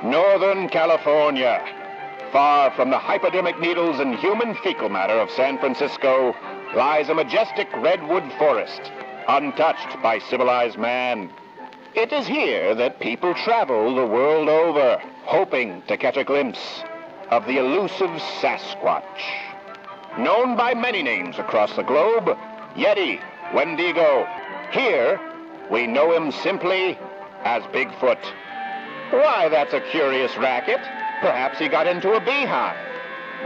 Northern California. Far from the hypodermic needles and human fecal matter of San Francisco lies a majestic redwood forest, untouched by civilized man. It is here that people travel the world over, hoping to catch a glimpse of the elusive Sasquatch. Known by many names across the globe, Yeti, Wendigo. Here, we know him simply as Bigfoot. Why, that's a curious racket. Perhaps he got into a beehive.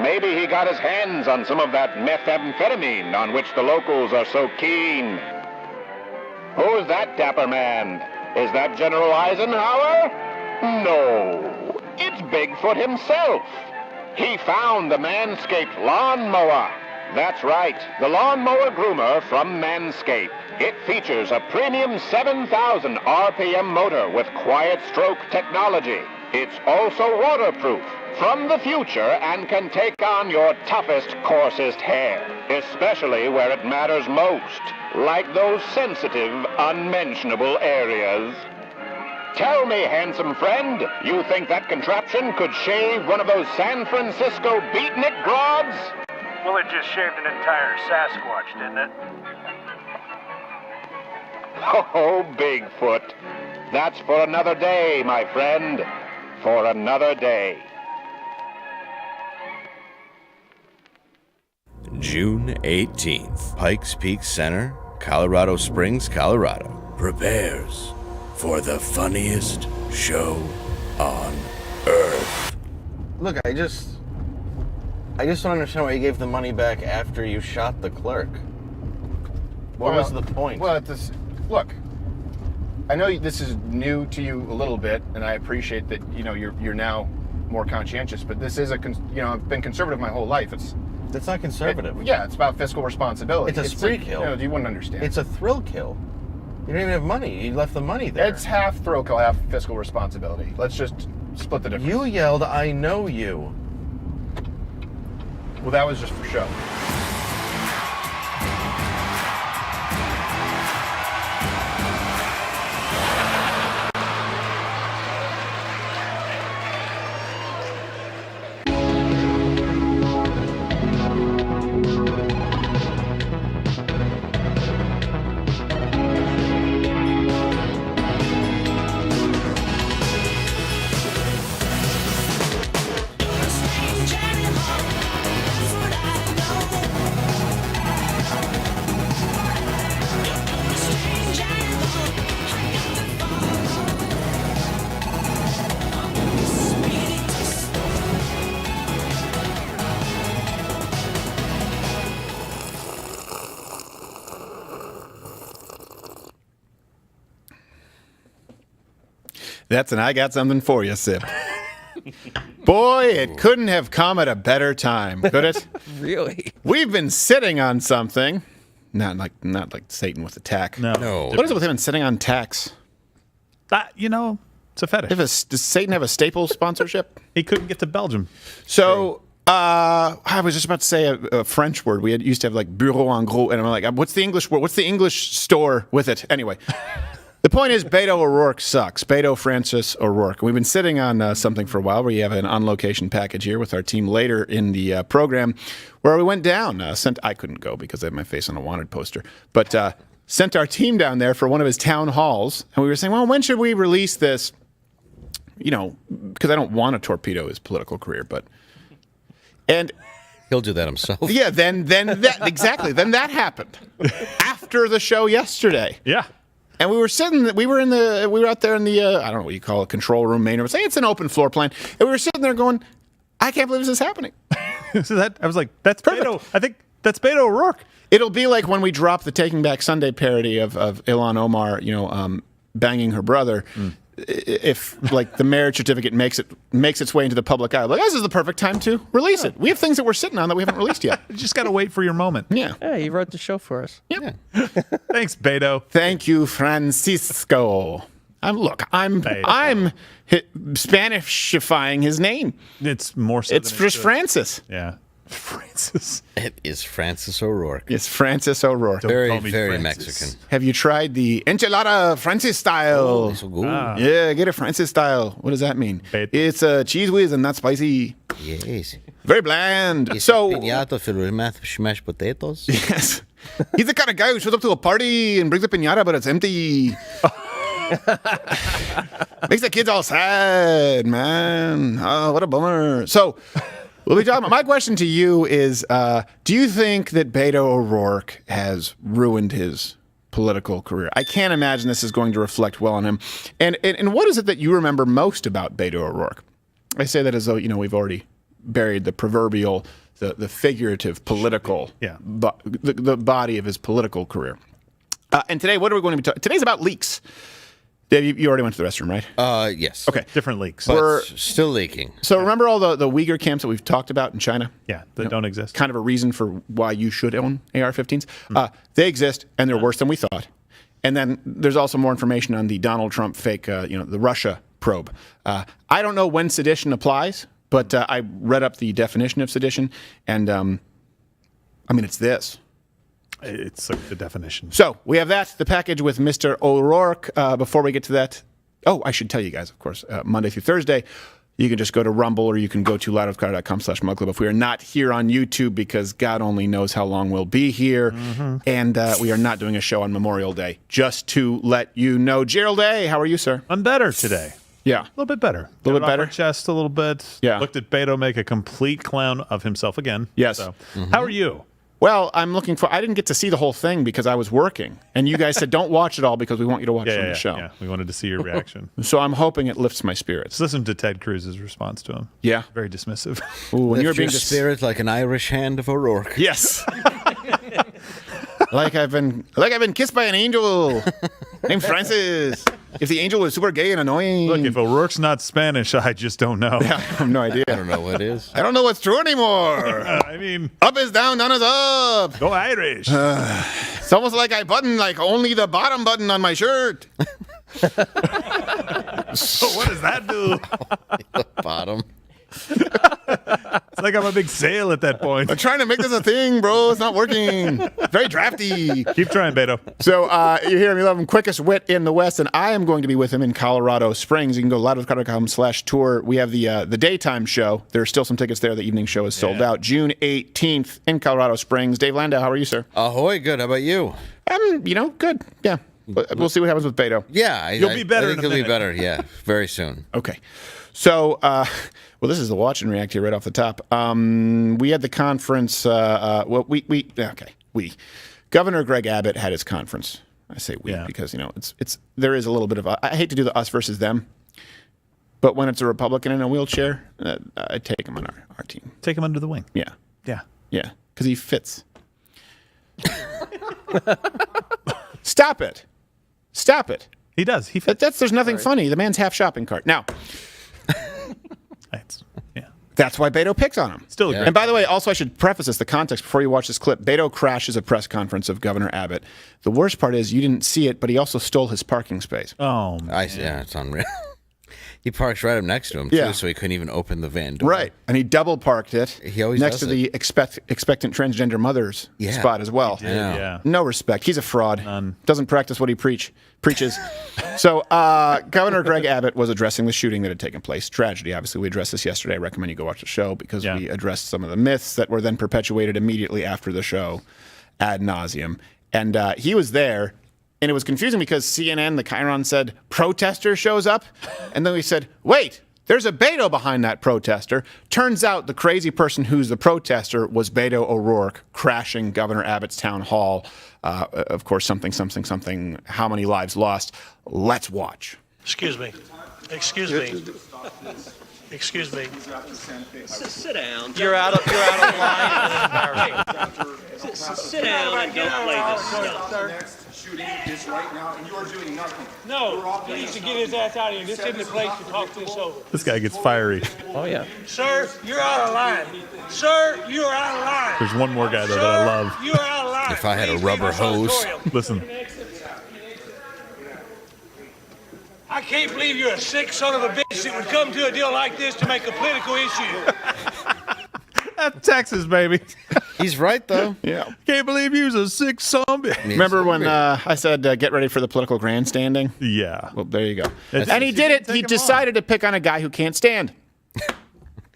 Maybe he got his hands on some of that methamphetamine on which the locals are so keen. Who's that dapper man? Is that General Eisenhower? No, it's Bigfoot himself. He found the Manscaped lawnmower. That's right, the lawnmower groomer from Manscaped. It features a premium 7,000 RPM motor with quiet stroke technology. It's also waterproof from the future and can take on your toughest, coarsest hair, especially where it matters most, like those sensitive, unmentionable areas. Tell me, handsome friend, you think that contraption could shave one of those San Francisco beatnik broads? Well, it just shaved an entire Sasquatch, didn't it? Oh, Bigfoot. That's for another day, my friend. For another day. June 18th, Pikes Peak Center, Colorado Springs, Colorado, prepares for the funniest show on Earth. Look, I just don't understand why you gave the money back after you shot the clerk. What was the point? Well, look, I know this is new to you a little bit, and I appreciate that, you're now more conscientious, but this is I've been conservative my whole life. That's not conservative. It's about fiscal responsibility. It's a spree kill. You wouldn't understand. It's a thrill kill. You don't even have money. You left the money there. It's half thrill kill, half fiscal responsibility. Let's just split the difference. You yelled, "I know you." Well, that was just for show. That's an I got something for you sip. Boy, it couldn't have come at a better time, could it? Really? We've been sitting on something. Not like Satan with a tack. No. What is it with him and sitting on tacks? It's a fetish. Does Satan have a Staples sponsorship? He couldn't get to Belgium. So, I was just about to say a French word. We used to have like bureau en gros, and I'm like, what's the English word? What's the English store with it? Anyway. The point is, Beto O'Rourke sucks. Beto Francis O'Rourke. We've been sitting on something for a while. We have an on-location package here with our team later in the program where we went down. I couldn't go because I have my face on a wanted poster. But sent our team down there for one of his town halls. And we were saying, well, when should we release this? Because I don't want to torpedo his political career. And He'll do that himself. yeah, then that exactly. Then that happened after the show yesterday. Yeah. And we were out there in the, I don't know what you call it, control room, main room. Say it's an open floor plan. And we were sitting there going, I can't believe this is happening. I was like, that's Perfect. Beto. I think that's Beto O'Rourke. It'll be like when we drop the Taking Back Sunday parody of Ilhan Omar, banging her brother. If like the marriage certificate makes its way into the public eye, like this is the perfect time to release it. We have things that we're sitting on that we haven't released yet. You just got to wait for your moment. Yeah. Yeah, you wrote the show for us. Yep. Thanks, Beto. Thank you, Francisco. I'm Spanishifying his name. It's more so. It's than just should. Francis. Yeah. Francis. It is Francis O'Rourke. It's Francis O'Rourke. Don't Very, call me very Francis. Mexican. Have you tried the enchilada Francis style? So good. Yeah, get it Francis style. What does that mean? Beto. It's cheese whiz and not spicy. Yes. Very bland. It's So, piñata filled with mashed potatoes. yes. He's the kind of guy who shows up to a party and brings a piñata, but it's empty. Makes the kids all sad, man. Oh, what a bummer. So, we'll be talking about. My question to you is do you think that Beto O'Rourke has ruined his political career? I can't imagine this is going to reflect well on him. And what is it that you remember most about Beto O'Rourke? I say that as though, we've already buried the proverbial, the figurative political, the body of his political career. And today, what are we going to be talking? Today's about leaks. Dave, you already went to the restroom, right? Yes. Okay. Different leaks. But We're- still leaking. So remember all the Uyghur camps that we've talked about in China? Yeah, that don't exist. Kind of a reason for why you should own AR-15s. They exist, and they're worse than we thought. And then there's also more information on the Donald Trump fake, the Russia probe. I don't know when sedition applies, but I read up the definition of sedition, and it's this. It's like the definition. So we have that, the package with Mr. O'Rourke. Before we get to that, I should tell you guys, of course, Monday through Thursday, you can just go to Rumble or you can go to loudofcar.com/mugclub. If we are not here on YouTube, because God only knows how long we'll be here, and we are not doing a show on Memorial Day, just to let you know. Gerald A., how are you, sir? I'm better today. Yeah. A little bit better. A little bit Got it off better? my chest a little bit. Yeah. Looked at Beto make a complete clown of himself again. Yes. So, how are you? Well, I didn't get to see the whole thing because I was working. And you guys said, don't watch it all because we want you to watch it on the show. Yeah. We wanted to see your reaction. So I'm hoping it lifts my spirits. Just listen to Ted Cruz's response to him. Yeah. Very dismissive. Ooh, when Lift you're being your spirit like an Irish hand of O'Rourke. Yes. like I've been kissed by an angel named Francis. If the angel was super gay and annoying. Look, if O'Rourke's not Spanish, I just don't know. I have no idea. I don't know what it is. I don't know what's true anymore. I mean, Up is down is up. go Irish. It's almost like I button like only the bottom button on my shirt. So what does that do? Bottom. It's like I'm a big sale at that point. I'm trying to make this a thing, bro. It's not working. Very drafty. Keep trying, Beto. So you hear him, you love him, quickest wit in the West, and I am going to be with him in Colorado Springs. You can go loudofcar.com/tour. We have the daytime show. There are still some tickets there. The evening show is sold out. June 18th in Colorado Springs. Dave Landau, how are you, sir? Ahoy, good. How about you? Good. Yeah. We'll see what happens with Beto. Yeah. You'll be better I think in a you'll be minute. better, yeah. Very soon. Okay. So, this is the watch and react here right off the top. We had the conference. Governor Greg Abbott had his conference. I say we because there is a little bit of I hate to do the us versus them, but when it's a Republican in a wheelchair, I take him on our team. Take him under the wing. Yeah, Yeah. because he fits. Stop it! He does. He fits. There's nothing funny. The man's half shopping cart. Now, Yeah. that's why Beto picks on him. Still a great. And by the way, also I should preface this, the context before you watch this clip. Beto crashes a press conference of Governor Abbott. The worst part is you didn't see it, but he also stole his parking space. Oh, Yeah, it's unreal. He parks right up next to him, too, so he couldn't even open the van door. Right. And he double parked it He always next does to the expectant transgender mother's spot as well. yeah. No respect. He's a fraud. None. Doesn't practice what he preaches. So Governor Greg Abbott was addressing the shooting that had taken place. Tragedy, obviously. We addressed this yesterday. I recommend you go watch the show because we addressed some of the myths that were then perpetuated immediately after the show ad nauseum. And he was there. And it was confusing because CNN, the Chiron, said, protester shows up. And then we said, wait, there's a Beto behind that protester. Turns out the crazy person who's the protester was Beto O'Rourke crashing Governor Abbott's town hall. Of course, something, how many lives lost. Let's watch. Excuse me. Excuse me. Excuse me. Sit down. You're out of line. Sit down and don't play this stuff. Shooting is right now, and you are doing nothing. No, he needs to get his ass out of here. This isn't the place to talk this over. This guy gets fiery. Oh, yeah. Sir, you're out of line. Sir, you are out of line. There's one more guy, though, that I love. You are out of line. If I had a Please rubber leave this hose. auditorium. Listen. I can't believe you're a sick son of a bitch that would come to a deal like this to make a political issue. Texas, baby. He's right, though. Yeah. Can't believe you's a sick zombie. Remember when I said, get ready for the political grandstanding? Yeah. Well, there you go. It's- And he did it. Take He him decided to pick on a guy who can't stand.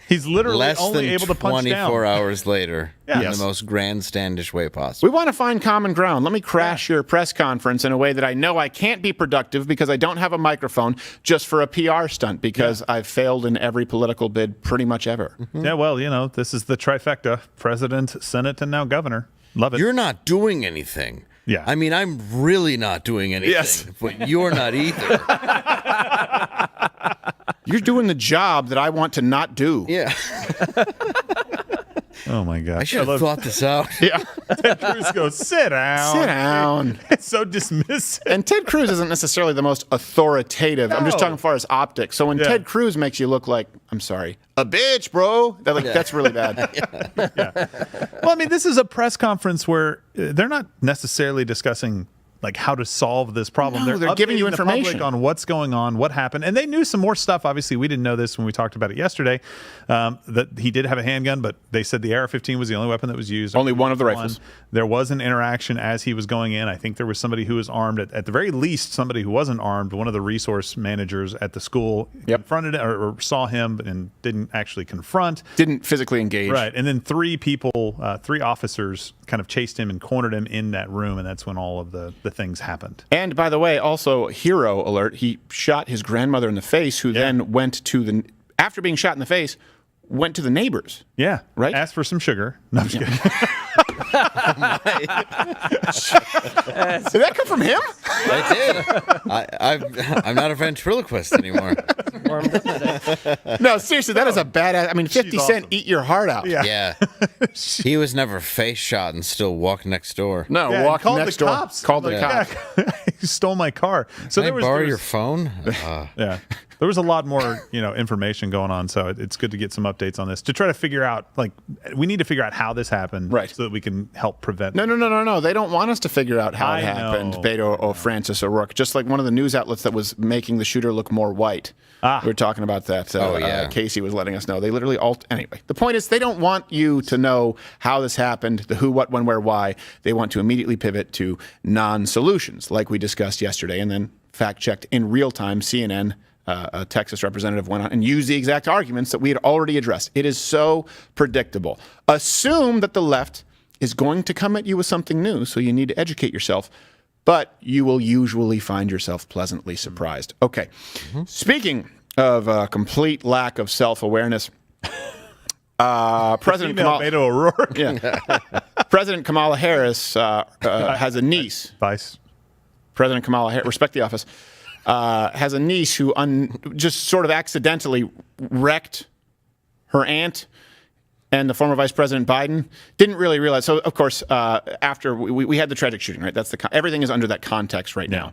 He's literally Less only than able to punch 24 down. hours later, in Yes. the most grandstandish way We possible. want to find common ground. Let me crash your press conference in a way that I know I can't be productive because I don't have a microphone, just for a PR stunt because I've failed in every political bid pretty much ever. Yeah, well, this is the trifecta: president, Senate, and now governor. Love it. You're not doing anything. Yeah. I mean, I'm really not doing anything. Yes. But you're not either. You're doing the job that I want to not do. Yeah. Oh my gosh! I should have thought this out. Yeah. Ted Cruz goes, sit down. Sit down. It's so dismissive. And Ted Cruz isn't necessarily the most authoritative. I'm just talking as far as optics. So when Ted Cruz makes you look like, I'm sorry, a bitch, bro, that's really bad. Well, I mean, this is a press conference where they're not necessarily discussing like how to solve this problem. No, they're giving you updating the public information on what's going on, what happened, and they knew some more stuff. Obviously, we didn't know this when we talked about it yesterday. That he did have a handgun, but they said the AR-15 was the only weapon that was used. Only one of the rifles. There was an interaction as he was going in. I think there was somebody who was armed. At the very least, somebody who wasn't armed. One of the resource managers at the school confronted or saw him and didn't actually confront. Didn't physically engage. Right, and then three officers kind of chased him and cornered him in that room, and that's when all of the things happened. And by the way, also, hero alert, he shot his grandmother in the face, who then went to after being shot in the face, went to the neighbors. Yeah. Right? Asked for some sugar. No, I'm just kidding. Did that come from him? I did. I'm not a ventriloquist anymore. No, seriously, that is a badass. I mean, 50 Cent, awesome. eat your heart out. Yeah. He was never face shot and still walked next door. No, Yeah, walk called next the door. cops. Called the Like, cops. yeah, he stole my car. So Can I borrow your phone? Yeah. There was a lot more, information going on, so it's good to get some updates on this to try to figure out, we need to figure out how this happened, right, so that we can help prevent. No. They don't want us to figure out how it happened. know. Beto or Francis O'Rourke, just like one of the news outlets that was making the shooter look more white. We were talking about that. Casey was letting us know. They literally anyway. The point is, they don't want you to know how this happened, the who, what, when, where, why. They want to immediately pivot to non-solutions, like we discussed yesterday, and then fact-checked in real time. CNN. A Texas representative went on and used the exact arguments that we had already addressed. It is so predictable. Assume that the left is going to come at you with something new, so you need to educate yourself, but you will usually find yourself pleasantly surprised. Okay. Speaking of complete lack of self-awareness, President Beto O'Rourke. Yeah. President Kamala Harris has a niece. Vice. President Kamala Harris, respect the office. Has a niece who just sort of accidentally wrecked her aunt and the former Vice President Biden. Didn't really realize. So, of course, after we had the tragic shooting, right? That's everything is under that context right now.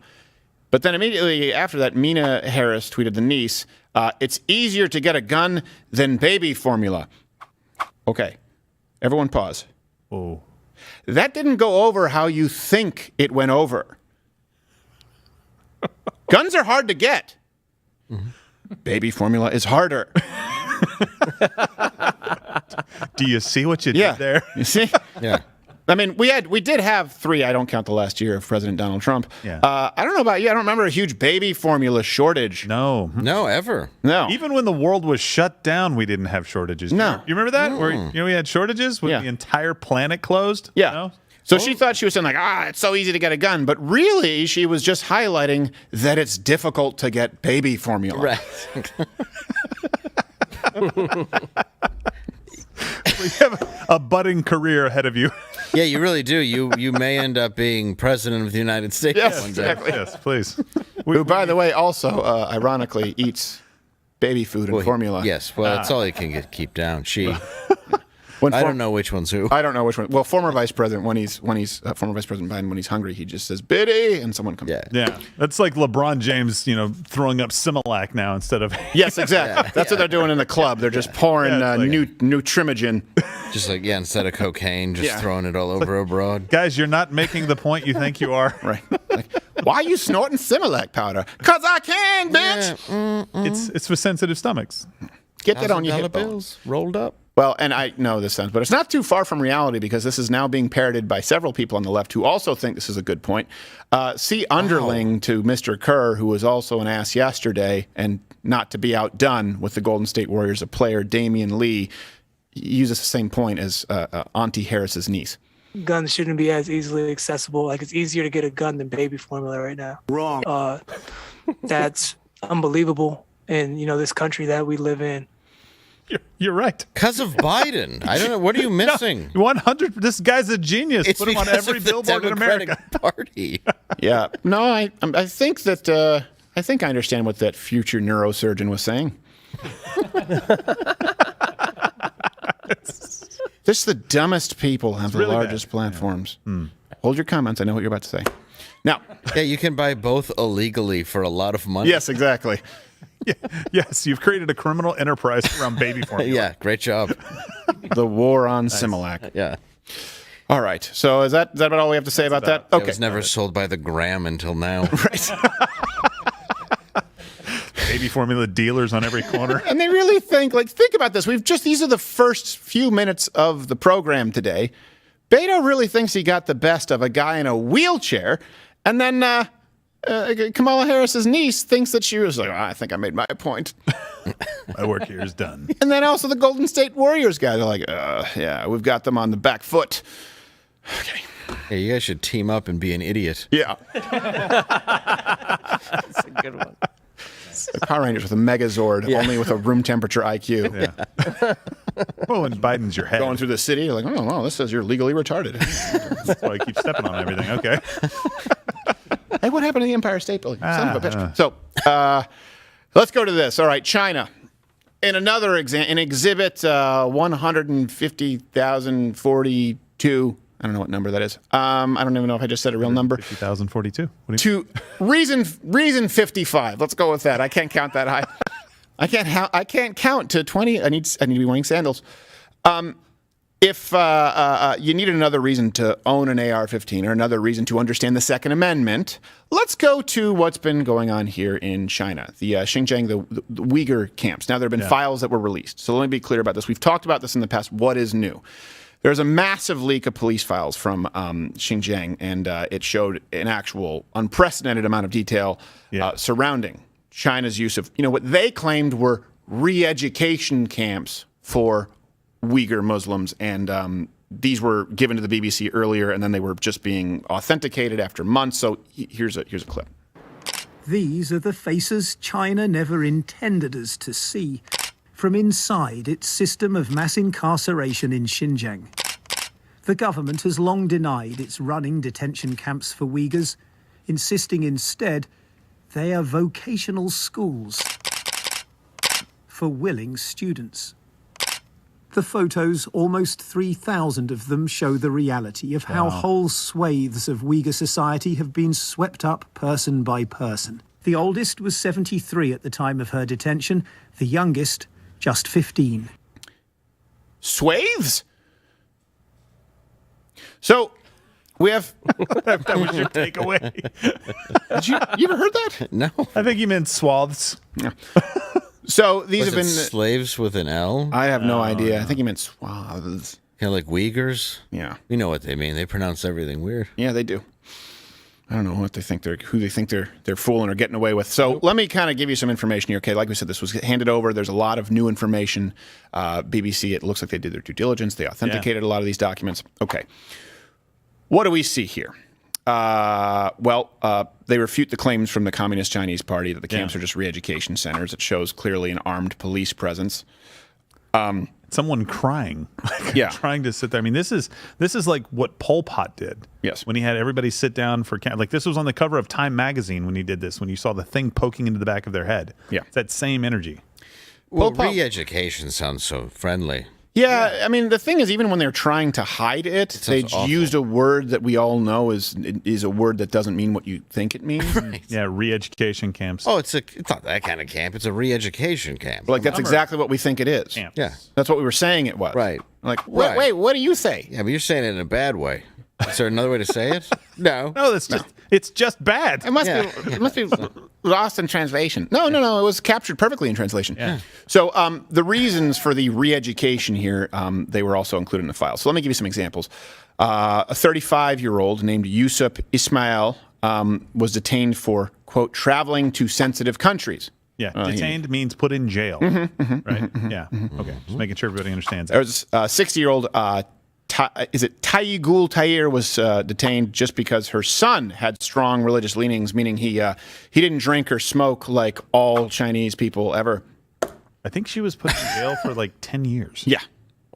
But then immediately after that, Mina Harris tweeted the niece, "It's easier to get a gun than baby formula." Okay, everyone pause. Oh, that didn't go over how you think it went over. Guns are hard to get. Baby formula is harder. Do you see what you did there? You see? Yeah. I mean, we did have 3. I don't count the last year of President Donald Trump. Yeah. I don't know about you. I don't remember a huge baby formula shortage. No, ever. No. Even when the world was shut down, we didn't have shortages. No. You remember that? Where we had shortages when the entire planet closed? Yeah. So she thought she was saying it's so easy to get a gun, but really she was just highlighting that it's difficult to get baby formula. Right. You have a budding career ahead of you. Yeah, you really do. You may end up being president of the United States one day. Exactly. Yes, please. Who, by the way, also ironically eats baby food and formula. Yes, well, that's all you can keep down. I don't know which one's who. I don't know which one. Well, former Vice President, when he's former Vice President Biden, when he's hungry, he just says "Biddy," and someone comes. Yeah, that's like LeBron James, throwing up Similac now instead of. Yes, exactly. That's what they're doing in the club. They're just pouring Nutrimogen. Just instead of cocaine, just throwing it all over abroad. Guys, you're not making the point you think you are. Right. Why are you snorting Similac powder? 'Cause I can, bitch. It's for sensitive stomachs. Get that on your hip bills rolled up. Well, and I know this sounds, but it's not too far from reality because this is now being parroted by several people on the left who also think this is a good point. See underling to Mr. Kerr, who was also an ass yesterday, and not to be outdone with the Golden State Warriors, a player, Damian Lee, uses the same point as Auntie Harris's niece. Guns shouldn't be as easily accessible. Like, it's easier to get a gun than baby formula right now. Wrong. That's unbelievable in, this country that we live in. You're right. Because of Biden. I don't know. What are you missing? 100. This guy's a genius. It's Put him on because every of the billboard in Democratic America. Party. Yeah. No, I think that I think I understand what that future neurosurgeon was saying. Just the dumbest people have the really largest platforms. Yeah. Hold your comments. I know what you're about to say. Now, yeah, you can buy both illegally for a lot of money. Yes, exactly. Yeah, yes, you've created a criminal enterprise around baby formula. Yeah, great job. The war on Similac. Yeah. All right. So is that about all we have to say about that? Okay. It was never sold by the gram until now. Right. Baby formula dealers on every corner. And they really think about this. These are the first few minutes of the program today. Beto really thinks he got the best of a guy in a wheelchair. And then Kamala Harris's niece thinks that she was like, I think I made my point. My work here is done. And then also the Golden State Warriors guys are like, yeah, we've got them on the back foot. Okay. Hey, you guys should team up and be an idiot. Yeah. That's a good one. The Power Rangers with a Megazord, only with a room temperature IQ. Yeah. Well, when Biden's your head. Going through the city, you're like, oh, wow, this says you're legally retarded. That's why I keep stepping on everything. Okay. Hey, what happened to the Empire State Building? Son of a bitch. So, let's go to this. All right, China. In another in Exhibit 150,042, I don't know what number that is. I don't even know if I just said a real number. 50,042. To reason 55. Let's go with that. I can't count that high. I can't count to 20. I need to be wearing sandals. If you need another reason to own an AR-15 or another reason to understand the Second Amendment, let's go to what's been going on here in China, the Xinjiang, the Uyghur camps. Now, there have been files that were released. So let me be clear about this. We've talked about this in the past. What is new? There's a massive leak of police files from Xinjiang, and it showed an actual unprecedented amount of detail surrounding China's use of, what they claimed were re-education camps for Uyghur Muslims, and these were given to the BBC earlier, and then they were just being authenticated after months. So here's a clip. These are the faces China never intended us to see from inside its system of mass incarceration in Xinjiang. The government has long denied it's running detention camps for Uyghurs, insisting instead they are vocational schools for willing students. The photos, almost 3,000 of them, show the reality of how whole swathes of Uyghur society have been swept up person by person. The oldest was 73 at the time of her detention, the youngest just 15. Swathes? So, we have... That was your takeaway. You ever heard that? No. I think you meant swaths. Yeah. So, these have been... slaves with an L? I have no idea. I think he meant swaths. Kind of like Uyghurs? Yeah. We know what they mean. They pronounce everything weird. Yeah, they do. I don't know who they think they're fooling or getting away with. So let me kind of give you some information here. Okay, like we said, this was handed over. There's a lot of new information. BBC, it looks like they did their due diligence. They authenticated a lot of these documents. Okay. What do we see here? They refute the claims from the Communist Chinese Party that the camps are just re-education centers. It shows clearly an armed police presence. Someone crying, trying to sit there. I mean, this is like what Pol Pot did. Yes, when he had everybody sit down for like this was on the cover of Time magazine when he did this. When you saw the thing poking into the back of their head, it's that same energy. Well, re-education sounds so friendly. Yeah, I mean, the thing is, even when they're trying to hide it, they used a word that we all know is a word that doesn't mean what you think it means. Right. Yeah, re-education camps. Oh, it's not that kind of camp. It's a re-education camp. Like, that's exactly what we think it is. Camps. Yeah. That's what we were saying it was. Right. Like, wait, what do you say? Yeah, but you're saying it in a bad way. Is there another way to say it? No. No, it's just bad. It must be lost in translation. No. It was captured perfectly in translation. Yeah. So the reasons for the re-education here, they were also included in the file. So let me give you some examples. A 35-year-old named Yusuf Ismail was detained for, quote, traveling to sensitive countries. Yeah, detained means put in jail, right? Yeah, okay. Just making sure everybody understands that. There was a 60-year-old, Tayyigul Tahir was detained just because her son had strong religious leanings, meaning he didn't drink or smoke like all Chinese people ever. I think she was put in jail for like 10 years.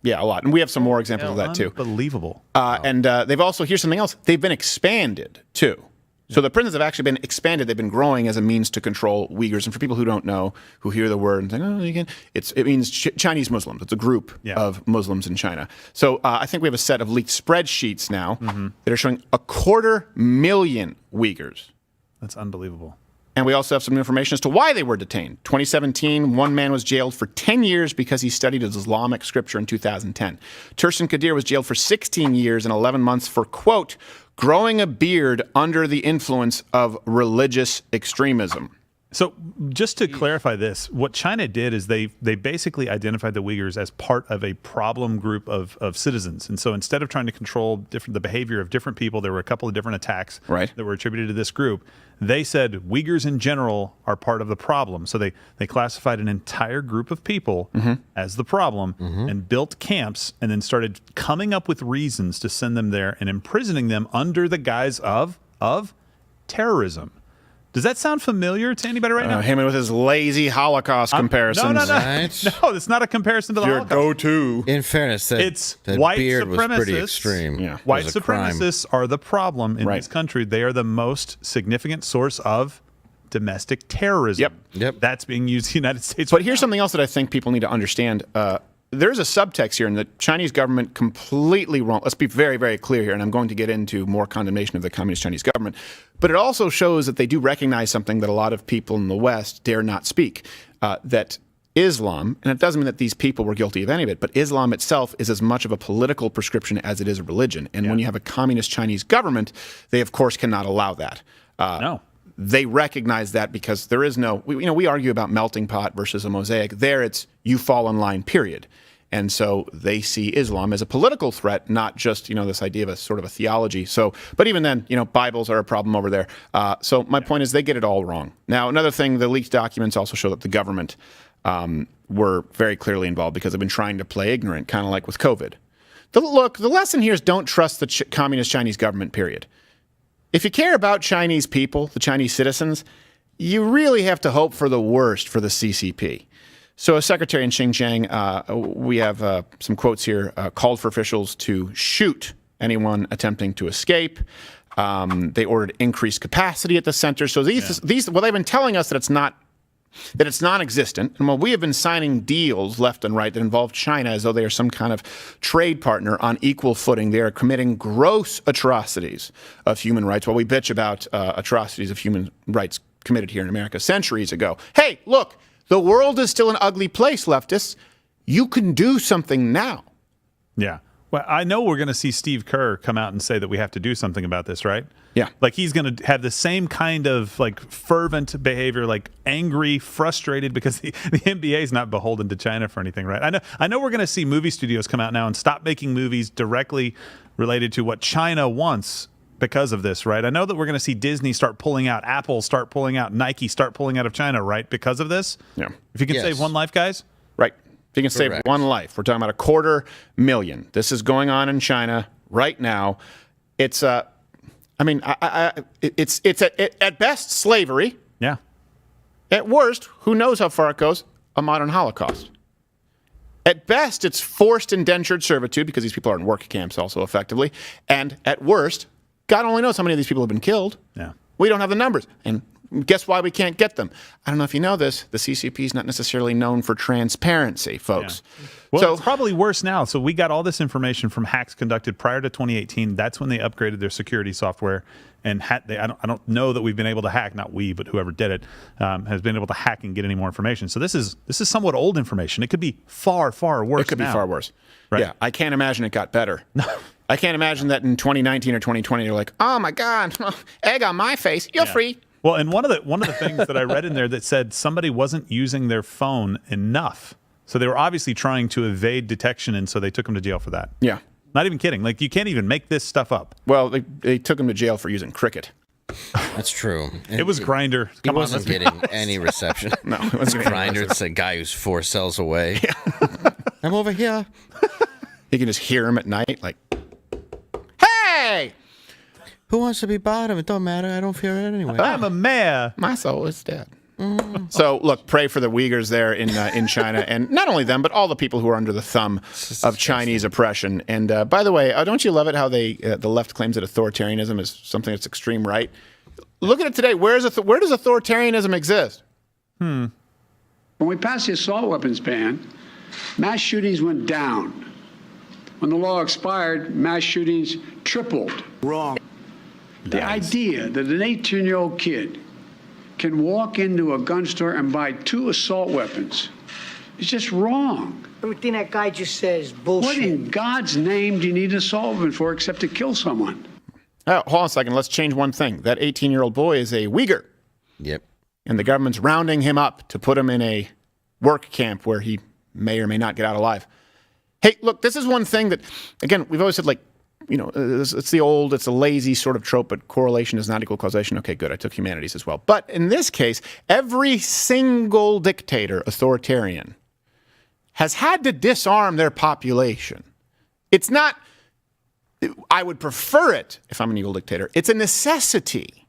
Yeah, a lot. And we have some more examples of that, too. Unbelievable. And they've also, here's something else, they've been expanded, too. So the prisons have actually been expanded. They've been growing as a means to control Uyghurs. And for people who don't know, who hear the word and think, oh, you can, it means Chinese Muslims. It's a group of Muslims in China. So I think we have a set of leaked spreadsheets now that are showing 250,000 Uyghurs. That's unbelievable. And we also have some information as to why they were detained. 2017, one man was jailed for 10 years because he studied Islamic scripture in 2010. Tursun Kadir was jailed for 16 years and 11 months for, quote, growing a beard under the influence of religious extremism. So just to clarify this, what China did is they basically identified the Uyghurs as part of a problem group of citizens. And so instead of trying to control the behavior of different people, there were a couple of different attacks that were attributed to this group. They said Uyghurs in general are part of the problem. So they classified an entire group of people as the problem and built camps and then started coming up with reasons to send them there and imprisoning them under the guise of terrorism. Does that sound familiar to anybody right now? Him with his lazy Holocaust comparisons. No. Right? No, it's not a comparison to the Holocaust. go-to. In fairness, It's that white beard was pretty supremacists. extreme. Yeah. White It was a crime. supremacists are the problem in this country. They are the most significant source of domestic terrorism. Yep. That's being used in the United States. But here's something else that I think people need to understand. There's a subtext here in the Chinese government completely wrong. Let's be very, very clear here, and I'm going to get into more condemnation of the communist Chinese government. But it also shows that they do recognize something that a lot of people in the West dare not speak, that Islam, and it doesn't mean that these people were guilty of any of it, but Islam itself is as much of a political prescription as it is a religion. And when you have a communist Chinese government, they, of course, cannot allow that. No. They recognize that because there is no, we argue about melting pot versus a mosaic. There it's you fall in line, period. And so they see Islam as a political threat, not just, this idea of a sort of a theology. So, but even then, Bibles are a problem over there. So my point is they get it all wrong. Now, another thing, the leaked documents also show that the government were very clearly involved because they've been trying to play ignorant, kind of like with COVID. The lesson here is don't trust the communist Chinese government, period. If you care about Chinese people, the Chinese citizens, you really have to hope for the worst for the CCP. So a secretary in Xinjiang, we have some quotes here, called for officials to shoot anyone attempting to escape. They ordered increased capacity at the center. So these they've been telling us that it's non-existent. And while we have been signing deals left and right that involve China as though they are some kind of trade partner on equal footing, they are committing gross atrocities of human rights while we bitch about atrocities of human rights committed here in America centuries ago. Hey, look, the world is still an ugly place, leftists. You can do something now. Yeah. Well, I know we're going to see Steve Kerr come out and say that we have to do something about this, right? Yeah. Like he's going to have the same kind of fervent behavior, like angry, frustrated because the NBA is not beholden to China for anything, right? I know we're going to see movie studios come out now and stop making movies directly related to what China wants because of this, right? I know that we're going to see Disney start pulling out, Apple start pulling out, Nike start pulling out of China, right? Because of this? Yeah. If you can save one life, guys? Right. If you can save one life. We're talking about 250,000. This is going on in China right now. It's it's at best slavery. Yeah. At worst, who knows how far it goes, a modern Holocaust. At best, it's forced indentured servitude because these people are in work camps also effectively. And at worst, God only knows how many of these people have been killed. Yeah. We don't have the numbers. And guess why we can't get them? I don't know if you know this. The CCP is not necessarily known for transparency, folks. Yeah. Well, it's probably worse now. So we got all this information from hacks conducted prior to 2018. That's when they upgraded their security software. And I don't know that we've been able to hack, not we, but whoever did it, has been able to hack and get any more information. So this is somewhat old information. It could be far, far worse. It could be far worse. Right. Yeah, I can't imagine it got better. I can't imagine that in 2019 or 2020 they're like, oh my God, egg on my face, you're free. Well, and one of the things that I read in there that said somebody wasn't using their phone enough. So they were obviously trying to evade detection, and so they took him to jail for that. Yeah. Not even kidding. Like, you can't even make this stuff up. Well, they took him to jail for using cricket. That's true. It was Grindr. He wasn't getting any reception. No, it wasn't Grindr. It's a guy who's 4 cells away. Yeah. I'm over here. You can just hear him at night, like, hey! Who wants to be bottom? It don't matter. I don't fear it anyway. I'm a mayor. My soul is dead. So, look, pray for the Uyghurs there in China, and not only them, but all the people who are under the thumb of Chinese oppression. And by the way, don't you love it how the left claims that authoritarianism is something that's extreme right? Look at it today. Where does authoritarianism exist? When we passed the assault weapons ban, mass shootings went down. When the law expired, mass shootings tripled. Wrong. The idea that an 18-year-old kid can walk into a gun store and buy 2 assault weapons is just wrong. Everything that guy just says, bullshit. What in God's name do you need an assault weapon for except to kill someone? Hold on a second. Let's change one thing. That 18-year-old boy is a Uyghur. Yep. And the government's rounding him up to put him in a work camp where he may or may not get out alive. Hey, look, this is one thing that, again, we've always said, like, it's a lazy sort of trope, but correlation is not equal causation. Okay, good. I took humanities as well. But in this case, every single dictator, authoritarian, has had to disarm their population. It's not, I would prefer it if I'm an evil dictator. It's a necessity.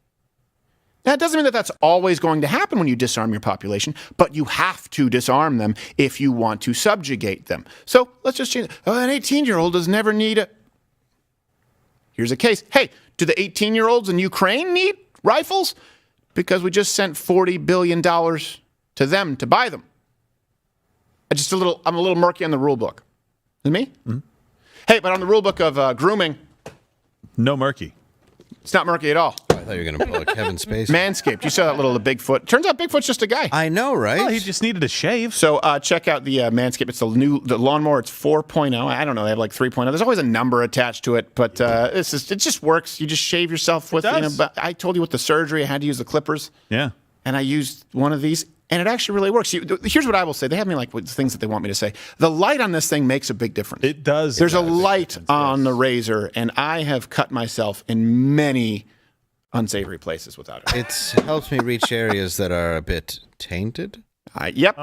That doesn't mean that that's always going to happen when you disarm your population, but you have to disarm them if you want to subjugate them. So let's just change it. An 18-year-old does never need a... Here's a case. Hey, do the 18-year-olds in Ukraine need rifles? Because we just sent $40 billion to them to buy them. I'm a little murky on the rule book. Is it me? Mm-hmm. Hey, but on the rule book of grooming... No murky. It's not murky at all. I thought you were going to pull a Kevin Spacey. Manscaped. You saw that little Bigfoot. Turns out Bigfoot's just a guy. I know, right? Well, he just needed a shave. So check out the Manscaped. It's the lawnmower. It's 4.0. I don't know. They have like 3.0. There's always a number attached to it, but it just works. You just shave yourself with. I told you with the surgery, I had to use the clippers. Yeah. And I used one of these, and it actually really works. Here's what I will say. They have me like with things that they want me to say. The light on this thing makes a big difference. It does. There's a light on the razor, and I have cut myself in many unsavory places without it. It helps me reach areas that are a bit tainted. Yep. Yep.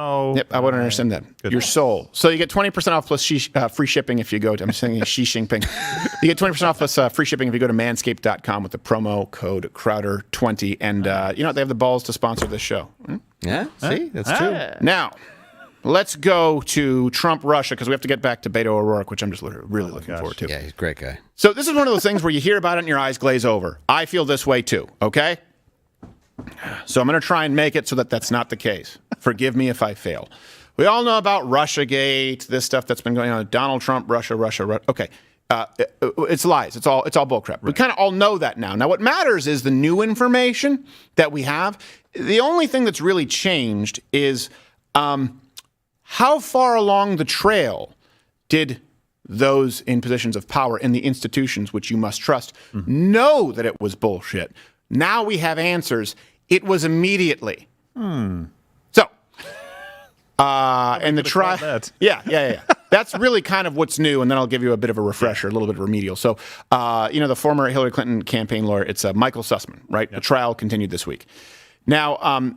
I wouldn't understand that. Your soul. So you get 20% off plus free shipping if you go to, I'm saying Xi Jinping. You get 20% off plus free shipping if you go to manscaped.com with the promo code Crowder20. And they have the balls to sponsor this show. Yeah. See, that's true. Now, let's go to Trump, Russia, because we have to get back to Beto O'Rourke, which I'm just really looking forward to. Yeah, he's a great guy. So this is one of those things where you hear about it and your eyes glaze over. I feel this way too, okay? So I'm going to try and make it so that that's not the case. Forgive me if I fail. We all know about Russiagate, this stuff that's been going on. Donald Trump, Russia. Okay. It's lies. It's all bullcrap. Right. We kind of all know that now. Now, what matters is the new information that we have. The only thing that's really changed is how far along the trail did those in positions of power in the institutions which you must trust know that it was bullshit. Now we have answers. It was immediately. So, and the trial. Yeah. That's really kind of what's new, and then I'll give you a bit of a refresher, a little bit of remedial. So, the former Hillary Clinton campaign lawyer, it's Michael Sussmam, right? Yep. The trial continued this week. Now,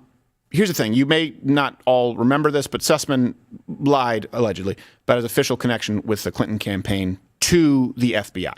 here's the thing. You may not all remember this, but Sussman lied, allegedly, about his official connection with the Clinton campaign to the FBI.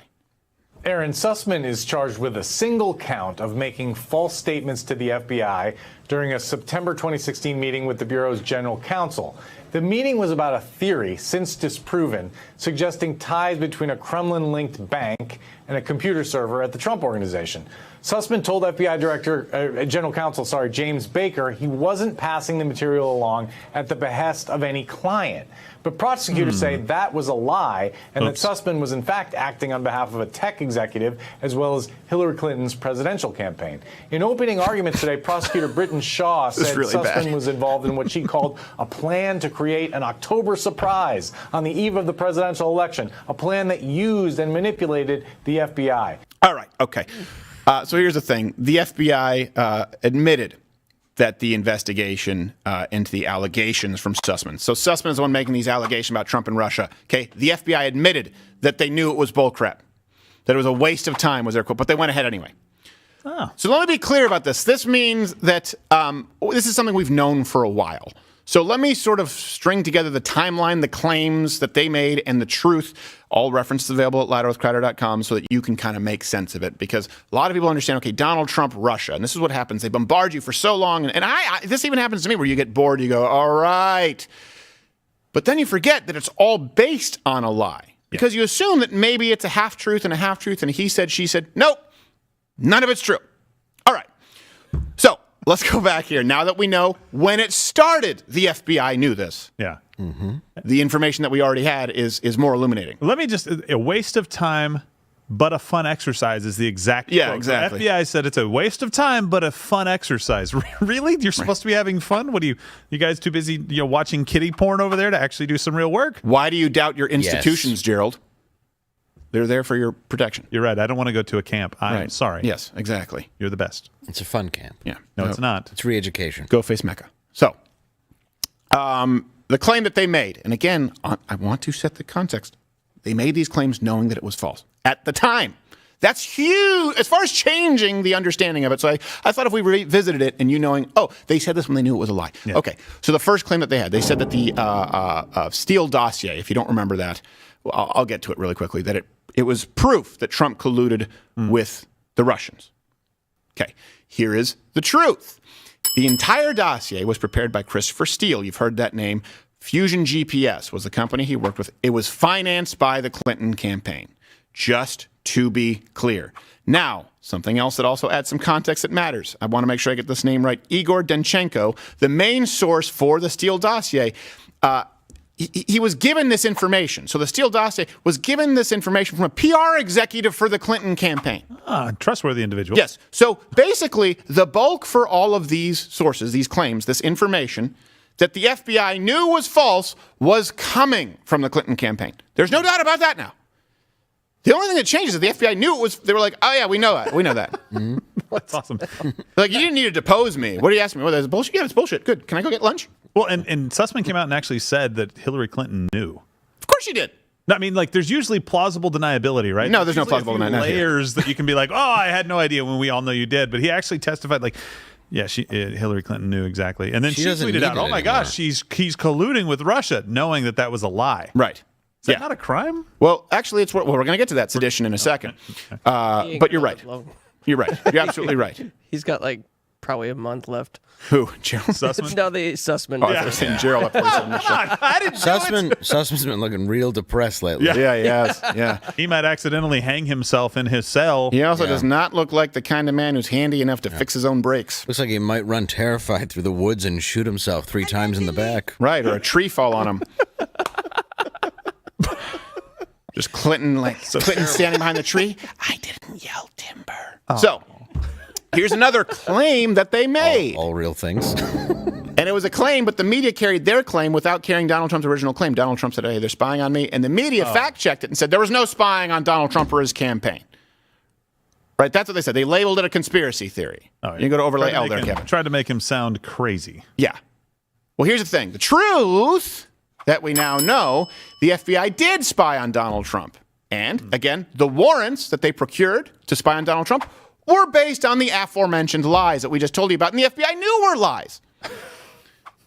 Aaron, Sussman is charged with a single count of making false statements to the FBI during a September 2016 meeting with the Bureau's general counsel. The meeting was about a theory, since disproven, suggesting ties between a Kremlin-linked bank and a computer server at the Trump Organization. Sussman told FBI General Counsel James Baker he wasn't passing the material along at the behest of any client. But prosecutors say that was a lie and that Sussman was in fact acting on behalf of a tech executive as well as Hillary Clinton's presidential campaign. In opening arguments today, prosecutor Britt Clinton Shaw said really Sussman bad. was involved in what she called a plan to create an October surprise on the eve of the presidential election, a plan that used and manipulated the FBI. All right, okay. So here's the thing. The FBI admitted that the investigation into the allegations from Sussman. So Sussman is the one making these allegations about Trump and Russia. Okay, the FBI admitted that they knew it was bullcrap, that it was a waste of time was their quote, but they went ahead anyway. Oh. So let me be clear about this. This means that this is something we've known for a while. So let me sort of string together the timeline, the claims that they made, and the truth. All references available at louderwithcrowder.com so that you can kind of make sense of it. Because a lot of people understand, okay, Donald Trump, Russia, and this is what happens. They bombard you for so long. And this even happens to me where you get bored. You go, all right. But then you forget that it's all based on a lie. Because you assume that maybe it's a half-truth and a half-truth, and he said, she said. Nope, none of it's true. All right. So let's go back here. Now that we know when it started, the FBI knew this. Yeah. The information that we already had is more illuminating. Let me just, a waste of time, but a fun exercise is the exact quote. Exactly. The FBI said it's a waste of time, but a fun exercise. Really? You're supposed to be having fun? What are you guys too busy watching kiddie porn over there to actually do some real work? Why do you doubt your institutions, Gerald? They're there for your protection. You're right. I don't want to go to a camp. I'm sorry. Yes, exactly. You're the best. It's a fun camp. Yeah. No, it's not. It's re-education. Go face Mecca. So, the claim that they made, and again, I want to set the context. They made these claims knowing that it was false at the time. That's huge as far as changing the understanding of it. So I thought if we revisited it and you knowing, oh, they said this when they knew it was a lie. Yeah. Okay, so the first claim that they had, they said that the Steele dossier, if you don't remember that, I'll get to it really quickly, that it was proof that Trump colluded with the Russians. Okay, here is the truth. The entire dossier was prepared by Christopher Steele. You've heard that name. Fusion GPS was the company he worked with. It was financed by the Clinton campaign, just to be clear. Now, something else that also adds some context that matters. I want to make sure I get this name right. Igor Danchenko, the main source for the Steele dossier, he was given this information. So the Steele dossier was given this information from a PR executive for the Clinton campaign. Trustworthy individual. Yes. So basically, the bulk for all of these sources, these claims, this information that the FBI knew was false was coming from the Clinton campaign. There's no doubt about that now. The only thing that changes is the FBI knew it was, they were like, oh yeah, we know that. We know that. That's awesome. Like, you didn't need to depose me. What are you asking me? Well, that's bullshit. Yeah, it's bullshit. Good. Can I go get lunch? Well, and Sussman came out and actually said that Hillary Clinton knew. Of course she did. No, I mean, like, there's usually plausible deniability, right? No, there's no plausible deniability. Layers that you can be like, oh, I had no idea when we all know you did. But he actually testified, like, yeah, Hillary Clinton knew exactly. And then she tweeted out, oh my gosh, he's colluding with Russia, knowing that was a lie. Right. Is that not a crime? Well, actually, we're going to get to that sedition in a second. But you're right. You're right. You're absolutely right. He's got probably a month left. Who? Gerald Sussman? No, the Sussman. Oh, I was saying Gerald. Sussman's been looking real depressed lately. Yeah, he has. Yeah. He might accidentally hang himself in his cell. He also does not look like the kind of man who's handy enough to fix his own brakes. Looks like he might run terrified through the woods and shoot himself 3 times in the back. Right, or a tree fall on him. Just Clinton, Clinton standing behind the tree. I didn't yell timber. Oh. So, here's another claim that they made. All real things. And it was a claim, but the media carried their claim without carrying Donald Trump's original claim. Donald Trump said, hey, they're spying on me. And the media fact-checked it and said there was no spying on Donald Trump or his campaign. Right, that's what they said. They labeled it a conspiracy theory. Oh, yeah. You go to overlay L there, Kevin. Tried to make him sound crazy. Yeah. Well, here's the thing. The truth that we now know, the FBI did spy on Donald Trump. And, again, the warrants that they procured to spy on Donald Trump were based on the aforementioned lies that we just told you about, and the FBI knew were lies.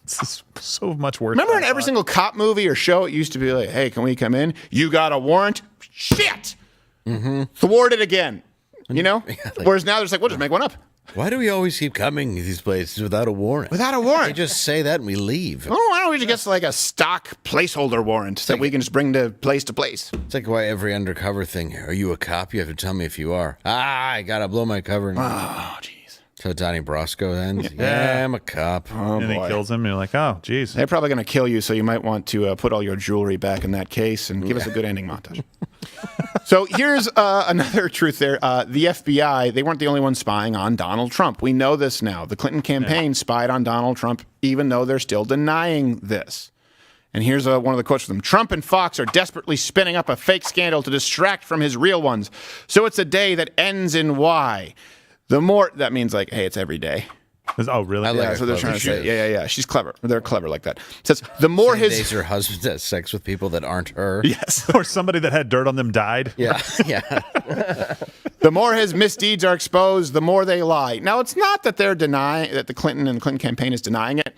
This is so much worse. Remember in every single cop movie or show, it used to be like, hey, can we come in? You got a warrant? Shit! Thwarted again. You know? Whereas now there's we'll just make one up. Why do we always keep coming to these places without a warrant? Without a warrant? They just say that and we leave. Oh, why don't we just get a stock placeholder warrant that we can just bring to place? It's like why every undercover thing. Are you a cop? You have to tell me if you are. I gotta blow my cover. Oh, jeez. So Donnie Brasco ends. Yeah, I'm a cop. Oh, and boy. he kills him. And you're like, oh, jeez. They're probably going to kill you, so you might want to put all your jewelry back in that case and give us a good ending montage. So here's another truth there. The FBI, they weren't the only ones spying on Donald Trump. We know this now. The Clinton campaign spied on Donald Trump, even though they're still denying this. And here's one of the quotes from them. Trump and Fox are desperately spinning up a fake scandal to distract from his real ones. So it's a day that ends in Y. The more, that means like, hey, it's every day. Oh, really? Yeah, that's what they're trying to say. Yeah. She's clever. They're clever like that. It says, the more Same days her husband has sex with people that aren't her. Yes. Or somebody that had dirt on them died. Yeah. The more his misdeeds are exposed, the more they lie. Now, it's not that they're denying, that the Clinton campaign is denying it.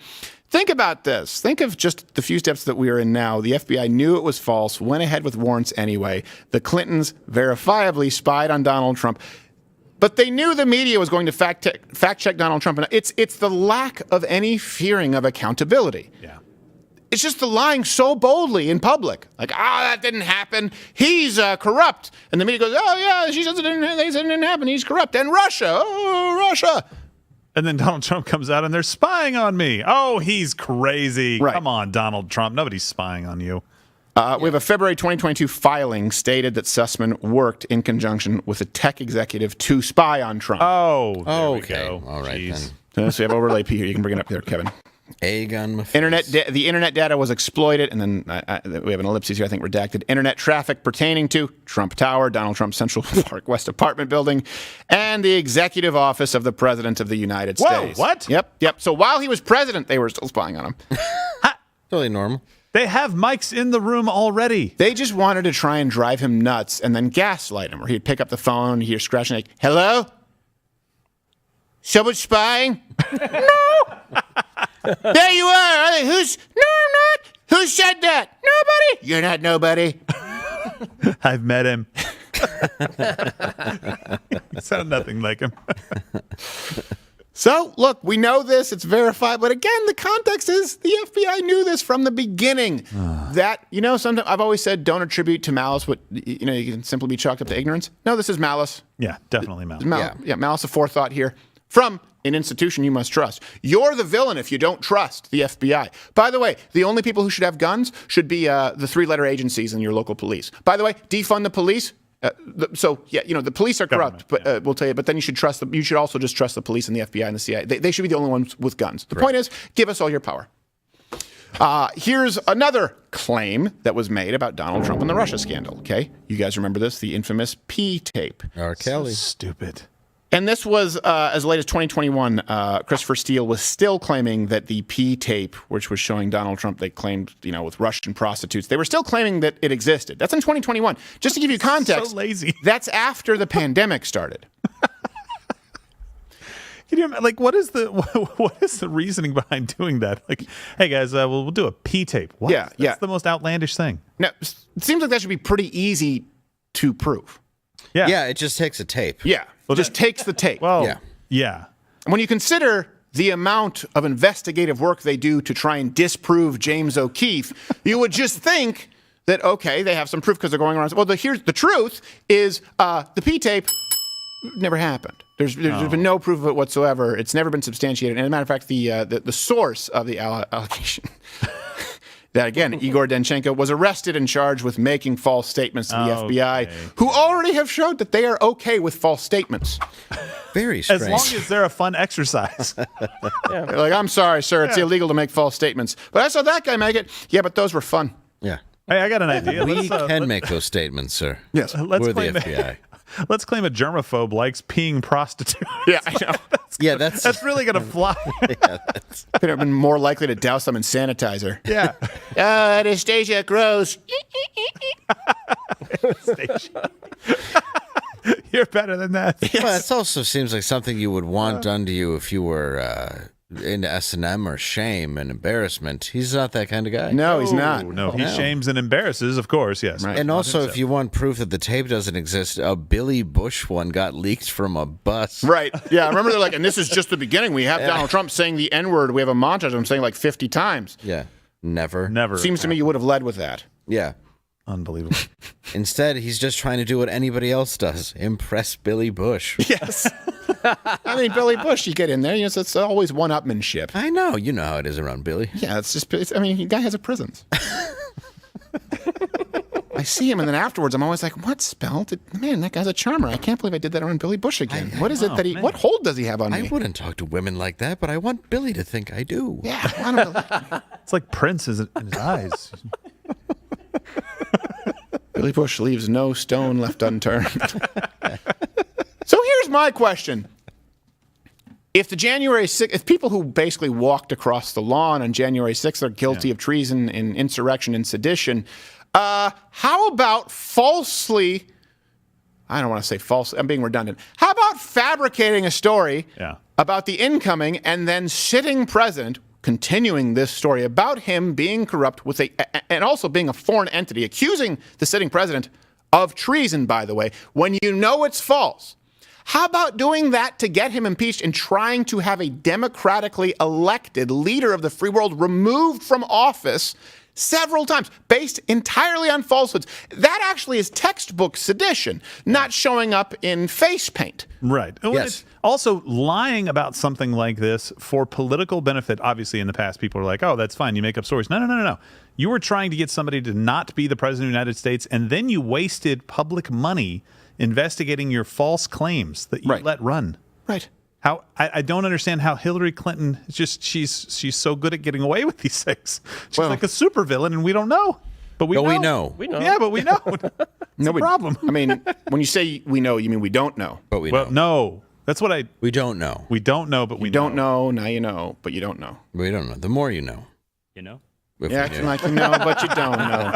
Think about this. Think of just the few steps that we are in now. The FBI knew it was false, went ahead with warrants anyway. The Clintons verifiably spied on Donald Trump. But they knew the media was going to fact check Donald Trump. And it's the lack of any fearing of accountability. Yeah. It's just the lying so boldly in public. Like, that didn't happen. He's corrupt. And the media goes, oh, yeah, she says it didn't happen. He's corrupt. And Russia, Russia. And then Donald Trump comes out and they're spying on me. Oh, he's crazy. Right. Come on, Donald Trump. Nobody's spying on you. We have a February 2022 filing stated that Sussman worked in conjunction with a tech executive to spy on Trump. Oh, okay. All right, Jeez. then. So we have overlay P here. You can bring it up there, Kevin. Egg on my face. The internet data was exploited, and then we have an ellipsis here, I think, redacted. Internet traffic pertaining to Trump Tower, Donald Trump's Central Park West apartment building, and the executive office of the President of the United States. What? Yep. So while he was president, they were still spying on him. Totally normal. They have mics in the room already. They just wanted to try and drive him nuts and then gaslight him, or he'd pick up the phone, he'd hear scratching like, hello? Someone spying? No! There you are. No, I'm not. Who said that? Nobody. You're not nobody. I've met him. You sound nothing like him. So, look, we know this. It's verified. But again, the context is the FBI knew this from the beginning. That, sometimes I've always said don't attribute to malice what, you can simply be chalked up to ignorance. No, this is malice. Yeah, definitely malice. Malice of forethought here from an institution you must trust. You're the villain if you don't trust the FBI. By the way, the only people who should have guns should be the three-letter agencies in your local police. By the way, defund the police. The police are corrupt, but we'll tell you. But then you should trust them. You should also just trust the police and the FBI and the CIA. They should be the only ones with guns. The point is, give us all your power. Here's another claim that was made about Donald Trump and the Russia scandal. Okay, you guys remember this? The infamous P tape. R. Kelly. So stupid. And this was as late as 2021. Christopher Steele was still claiming that the P tape, which was showing Donald Trump, they claimed, with Russian prostitutes, they were still claiming that it existed. That's in 2021. Just to give you context, So lazy. That's after the pandemic started. Can you imagine, what is the reasoning behind doing that? Like, hey guys, we'll do a P tape. What? Yeah. That's the most outlandish thing. Now, it seems like that should be pretty easy to prove. Yeah. It just takes a tape. Yeah. Well, just takes the tape. Well, yeah. When you consider the amount of investigative work they do to try and disprove James O'Keefe, you would just think that, okay, they have some proof because they're going around. Well, here's the truth is the P tape never happened. There's been no proof of it whatsoever. It's never been substantiated. And as a matter of fact, the source of the allegation that, again, Igor Danchenko was arrested and charged with making false statements to the FBI, who already have showed that they are okay with false statements. Very strange. As long as they're a fun exercise. They're like, I'm sorry, sir, it's illegal to make false statements. But I saw that guy make it. Yeah, but those were fun. Yeah. Hey, I got an idea. We can make those statements, sir. Yes. We're the FBI. Let's claim a germaphobe likes peeing prostitutes. Yeah, I know. That's really going to fly. Could have been more likely to douse them in sanitizer. Yeah. Anastasia gross. Anastasia. You're better than that. Yes. Well, it also seems like something you would want done to you if you were into S&M or shame and embarrassment. He's not that kind of guy. No, he's not. No, he shames and embarrasses, of course, yes. Right. And also, if you want proof that the tape doesn't exist, a Billy Bush one got leaked from a bus. Right. Yeah, I remember they're like, and this is just the beginning. We have Donald Trump saying the N-word. We have a montage of him saying like 50 times. Yeah. Never. Seems to me you would have led with that. Yeah. Unbelievable. Instead, he's just trying to do what anybody else does. Impress Billy Bush. Yes. I mean, Billy Bush, you get in there, it's always one-upmanship. I know. You know how it is around Billy. Yeah, the guy has a presence. I I see him, and then afterwards, I'm always like, what spell? Man, that guy's a charmer. I can't believe I did that on Billy Bush again. What is it that he? What hold does he have on me? I wouldn't talk to women like that, but I want Billy to think I do. Yeah, I don't know. It's like Prince in his eyes. Billy Bush leaves no stone left unturned. So here's my question. If the January 6th, if people who basically walked across the lawn on January 6th are guilty of treason and insurrection and sedition, how about falsely, I don't want to say false, I'm being redundant. How about fabricating a story about the incoming and then sitting president, continuing this story about him being corrupt with and also being a foreign entity, accusing the sitting president of treason, by the way, when you know it's false? How about doing that to get him impeached and trying to have a democratically elected leader of the free world removed from office several times, based entirely on falsehoods? That actually is textbook sedition, not showing up in face paint. Right. Yes. Also, lying about something like this for political benefit. Obviously, in the past, people are like, oh, that's fine. You make up stories. No. You were trying to get somebody to not be the president of the United States, and then you wasted public money investigating your false claims that you let run. Right. How I don't understand how Hillary Clinton is just she's so good at getting away with these things. She's like a supervillain, and we don't know. But we know. We know. Yeah, but we know. It's a problem. I mean, when you say we know, you mean we don't know. But we know. No. That's what We don't know. We don't know, but we don't know. Now you know, but you don't know. We don't know. The more you know. You know? You're acting like you know, but you don't know.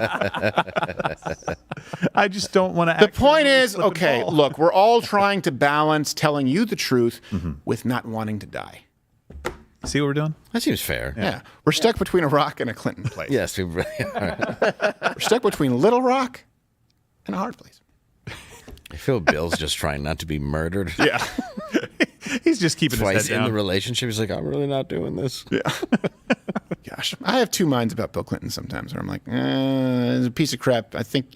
I just don't want to. The point is, okay, look, we're all trying to balance telling you the truth with not wanting to die. See what we're doing? That seems fair. Yeah. We're stuck between a rock and a Clinton place. Yes, we really are. We're stuck between Little Rock and a hard place. I feel Bill's just trying not to be murdered. Yeah. He's just keeping Twice his head down. in the relationship. He's like, I'm really not doing this. Yeah. Gosh, I have two minds about Bill Clinton sometimes where I'm like, he's a piece of crap. I think,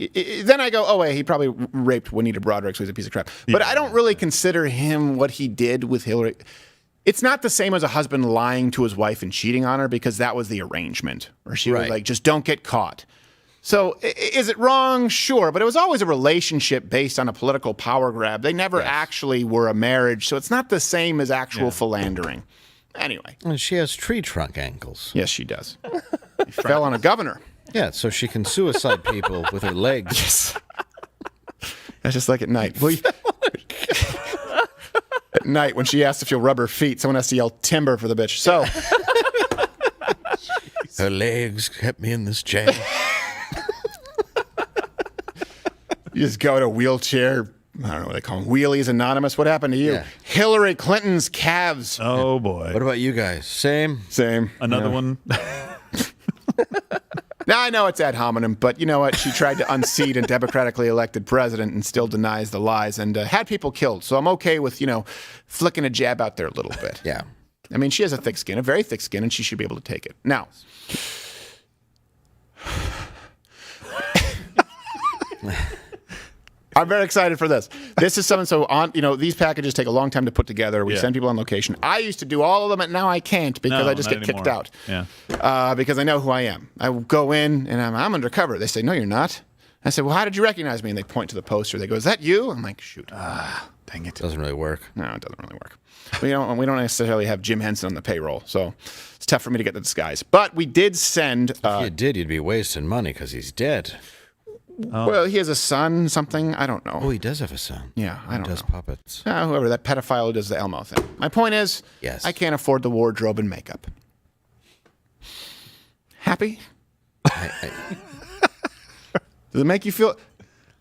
then I go, oh, wait, he probably raped Juanita Broderick, so he's a piece of crap. But I don't really consider him what he did with Hillary. It's not the same as a husband lying to his wife and cheating on her, because that was the arrangement. Or she was like, just don't get caught. So is it wrong? Sure. But it was always a relationship based on a political power grab. They never actually were a marriage. So it's not the same as actual philandering. Anyway. And she has tree trunk ankles. Yes, she does. She fell on a governor. Yeah, so she can suicide people with her legs. Yes. That's just like at night. At night, when she asks if you'll rub her feet, someone has to yell timber for the bitch. So. Her legs kept me in this chair. You just go to wheelchair, I don't know what they call them, Wheelies Anonymous. What happened to you? Yeah. Hillary Clinton's calves. Oh, boy. What about you guys? Same? Same. Another one? Now, I know it's ad hominem, but you know what? She tried to unseat a democratically elected president and still denies the lies and had people killed. So I'm okay with, flicking a jab out there a little bit. Yeah. I mean, she has a thick skin, a very thick skin, and she should be able to take it. Now, I'm very excited for this. This is something these packages take a long time to put together. We send people on location. I used to do all of them, and now I can't because I just get kicked out. Yeah. Because I know who I am. I go in, and I'm undercover. They say, no, you're not. I say, well, how did you recognize me? And they point to the poster. They go, is that you? I'm like, shoot. Dang it. Doesn't really work. No, it doesn't really work. We don't necessarily have Jim Henson on the payroll, so it's tough for me to get the disguise. But we did send... if you did, you'd be wasting money because he's dead. Oh. Well, he has a son, something. I don't know. Oh, he does have a son. Yeah, I don't know. He does puppets. Whoever, that pedophile who does the Elmo thing. My point is, I can't afford the wardrobe and makeup. Happy? Does it make you feel...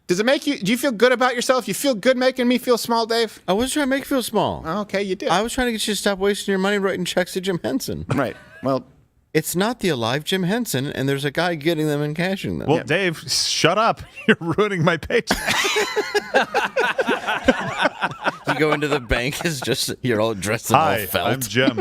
do you feel good about yourself? You feel good making me feel small, Dave? I was trying to make you feel small. Okay, you did. I was trying to get you to stop wasting your money writing checks to Jim Henson. Right. Well... it's not the alive Jim Henson, and there's a guy getting them and cashing them. Well, Dave, shut up. You're ruining my paycheck. You go into the bank, you're all dressed in all felt. I'm Jim.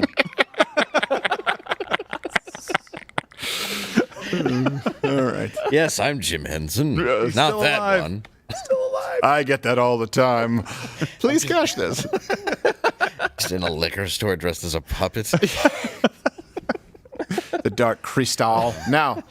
All right. Yes, I'm Jim Henson. Not that alive. one. Still alive. I get that all the time. Please cash this. Just in a liquor store dressed as a puppet. The dark crystal. Now,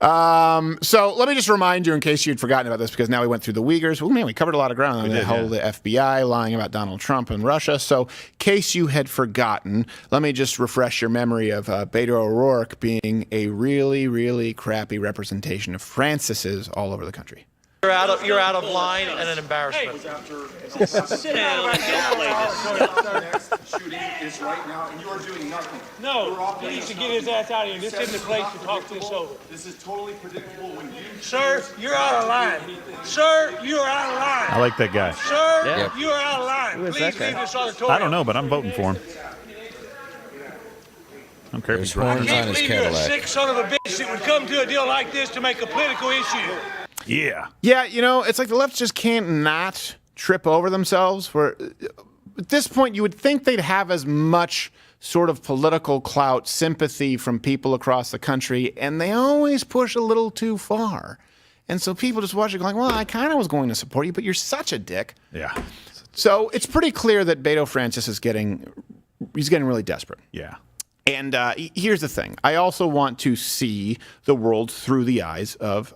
So let me just remind you, in case you'd forgotten about this, because now we went through the Uyghurs. Oh, man, we covered a lot of ground on the whole the FBI lying about Donald Trump and Russia. So in case you had forgotten, let me just refresh your memory of Beto O'Rourke being a really, really crappy representation of Francis's all over the country. You're out of line and an embarrassment. Sit down and don't play this stuff. Next shooting is right now, and you are doing nothing. No, he needs to get his ass out of here. This isn't the place to talk this over. This is totally predictable when you... Sir, you're out of line. Sir, you are out of line. I like that guy. Sir, you are out of line. Who is Please that guy? leave this auditorium. I don't know, but I'm voting for him. I don't care if he's There's horns driving. on his Believe you're a Cadillac. sick son of a bitch that would come to a deal like this to make a political issue. Yeah. Yeah, you know, it's like the left just can't not trip over themselves. Where at this point, you would think they'd have as much sort of political clout, sympathy from people across the country, and they always push a little too far. And so people just watch it going, well, I kind of was going to support you, but you're such a dick. Yeah. So it's pretty clear that Beto Francis is getting really desperate. Yeah. And here's the thing. I also want to see the world through the eyes of,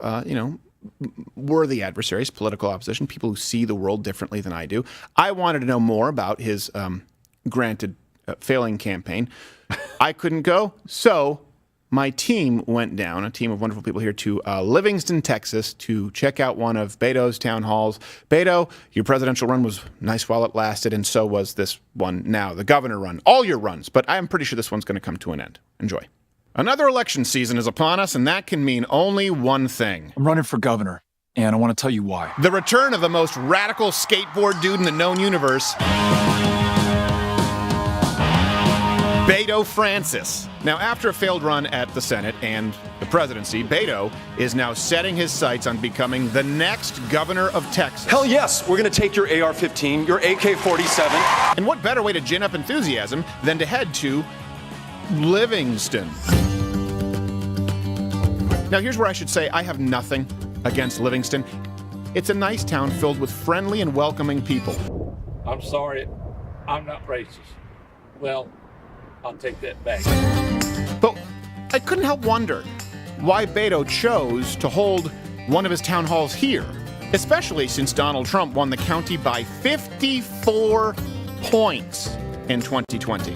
worthy adversaries, political opposition, people who see the world differently than I do. I wanted to know more about his granted failing campaign. I couldn't go, so my team went down, a team of wonderful people here, to Livingston, Texas, to check out one of Beto's town halls. Beto, your presidential run was nice while it lasted, and so was this one now, the governor run. All your runs, but I'm pretty sure this one's going to come to an end. Enjoy. Another election season is upon us, and that can mean only one thing. I'm running for governor, and I want to tell you why. The return of the most radical skateboard dude in the known universe, Beto Francis. Now, after a failed run at the Senate and the presidency, Beto is now setting his sights on becoming the next governor of Texas. Hell yes, we're going to take your AR-15, your AK-47. And what better way to gin up enthusiasm than to head to Livingston. Now, here's where I should say I have nothing against Livingston. It's a nice town filled with friendly and welcoming people. I'm sorry, I'm not racist. Well, I'll take that back. But I couldn't help wonder why Beto chose to hold one of his town halls here, especially since Donald Trump won the county by 54 points in 2020.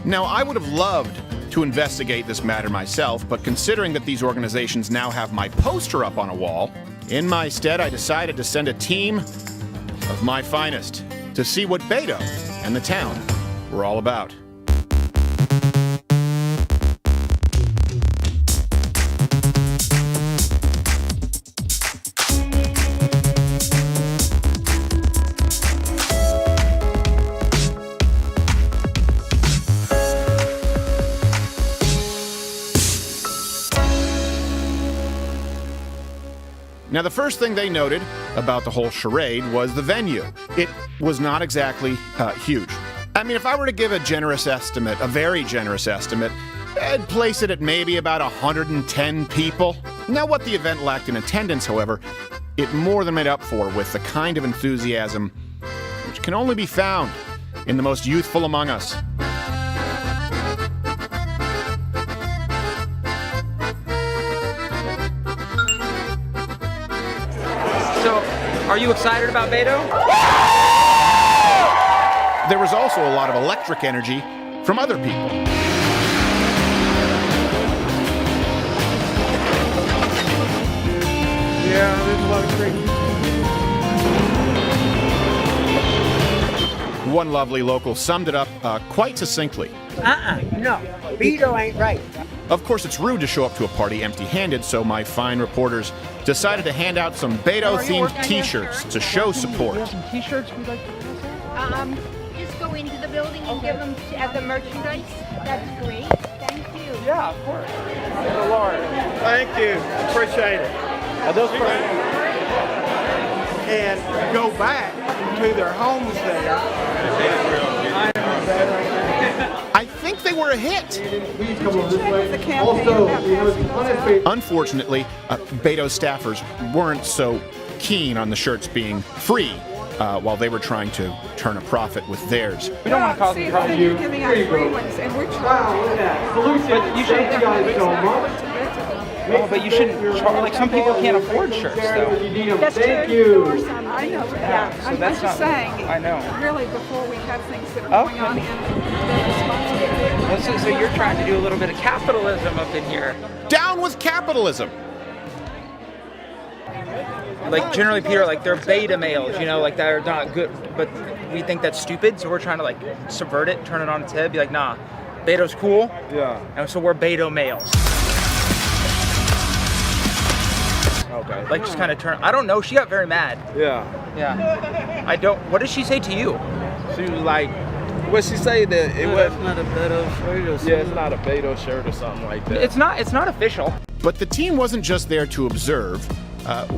Now, I would have loved to investigate this matter myself, but considering that these organizations now have my poster up on a wall, in my stead, I decided to send a team of my finest to see what Beto and the town were all about. Now, the first thing they noted about the whole charade was the venue. It was not exactly huge. I mean, if I were to give a generous estimate, a very generous estimate, I'd place it at maybe about 110 people. Now, what the event lacked in attendance, however, it more than made up for with the kind of enthusiasm which can only be found in the most youthful among us. So, are you excited about Beto? There was also a lot of electric energy from other people. Yeah, there's a lot of crazy. One lovely local summed it up quite succinctly. No, Beto ain't right. Of course, it's rude to show up to a party empty-handed, so my fine reporters decided to hand out some Beto-themed T-shirts to show support. Some T-shirts we'd like to pass out? Just go into the building and give them as a merchandise. That's great. Thank you. Yeah, of course. Good Lord. Thank you. Appreciate it. And go back to their homes there. I think they were a hit. Unfortunately, Beto's staffers weren't so keen on the shirts being free while they were trying to turn a profit with theirs. We don't want to cause a problem. You're giving out free ones, and we're trying. But you should Oh, but you shouldn't charge. Like, some people can't afford shirts, though. That's true. For some, I know. Yeah, so I'm that's just not- saying. I know. Really, before we have things that are going on in the responsibility. So you're trying to do a little bit of capitalism up in here. Down with capitalism. Like, generally, Peter, like, they're beta males, you know, like, that are not good, but we think that's stupid, so we're trying to, like, subvert it, turn it on its head, be like, nah, beto's cool. Yeah. And so we're beta males. Okay. Like, just kind of turn. I don't know. She got very mad. Yeah. Yeah. I don't. What did she say to you? She was like, what she say that it was not a Beto shirt or something. Yeah, it's not a Beto shirt or something like that. It's not official. But the team wasn't just there to observe.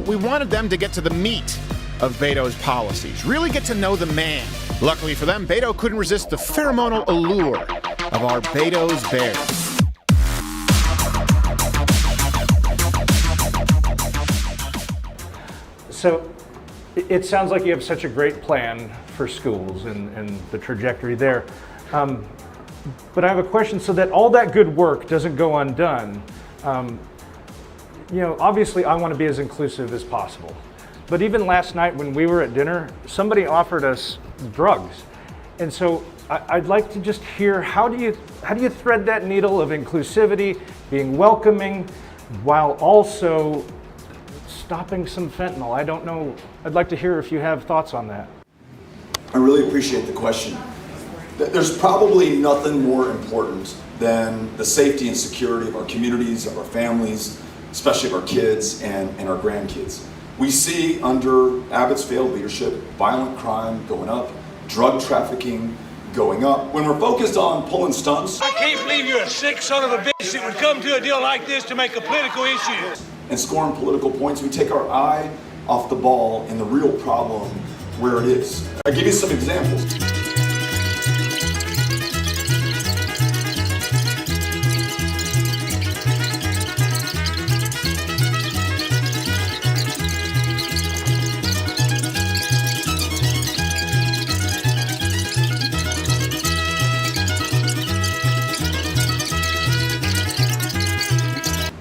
We wanted them to get to the meat of Beto's policies, really get to know the man. Luckily for them, Beto couldn't resist the pheromonal allure of our Beto's bears. So it sounds like you have such a great plan for schools and the trajectory there. But I have a question, so that all that good work doesn't go undone. You know, obviously I want to be as inclusive as possible. But even last night when we were at dinner, somebody offered us drugs. And so I'd like to just hear, how do you thread that needle of inclusivity, being welcoming, while also stopping some fentanyl? I don't know. I'd like to hear if you have thoughts on that. I really appreciate the question. There's probably nothing more important than the safety and security of our communities, of our families, especially of our kids and our grandkids. We see under Abbott's failed leadership, violent crime going up, drug trafficking going up. When we're focused on pulling stunts, I can't believe you're a sick son of a bitch that would come to a deal like this to make a political issue. and scoring political points, we take our eye off the ball and the real problem where it is. I'll give you some examples.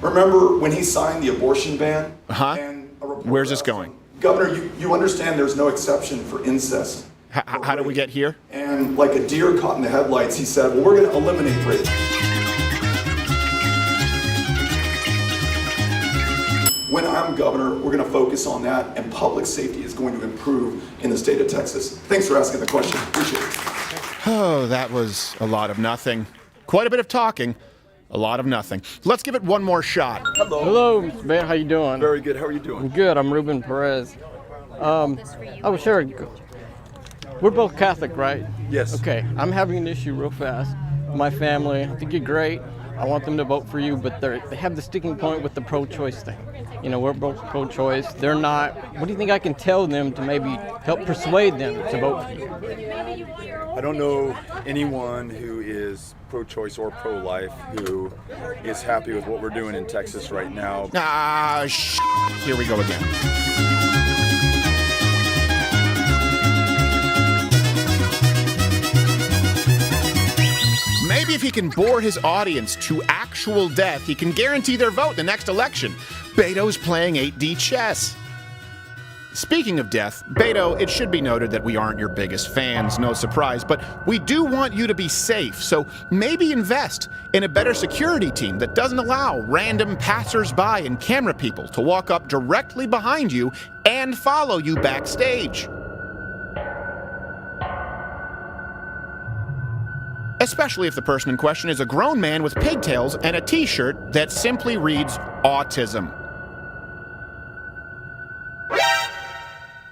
Remember when he signed the abortion ban? Where's this going? Governor, you understand there's no exception for incest. How did we get here? And like a deer caught in the headlights, he said, well, we're going to eliminate rape. When I'm governor, we're going to focus on that, and public safety is going to improve in the state of Texas. Thanks for asking the question. Appreciate it. Oh, that was a lot of nothing. Quite a bit of talking. A lot of nothing. Let's give it one more shot. Hello, man. How you doing? Very good. How are you doing? I'm good. I'm Ruben Perez. I was sharing. We're both Catholic, right? Yes. Okay. I'm having an issue real fast. My family, I think you're great. I want them to vote for you, but they have the sticking point with the pro-choice thing. You know, we're both pro-choice. They're not. What do you think I can tell them to maybe help persuade them to vote for you? I don't know anyone who is pro-choice or pro-life who is happy with what we're doing in Texas right now. Here we go again. Maybe if he can bore his audience to actual death, he can guarantee their vote in the next election. Beto's playing 8D chess. Speaking of death, Beto, it should be noted that we aren't your biggest fans, no surprise, but we do want you to be safe, so maybe invest in a better security team that doesn't allow random passers-by and camera people to walk up directly behind you and follow you backstage. Especially if the person in question is a grown man with pigtails and a t-shirt that simply reads autism.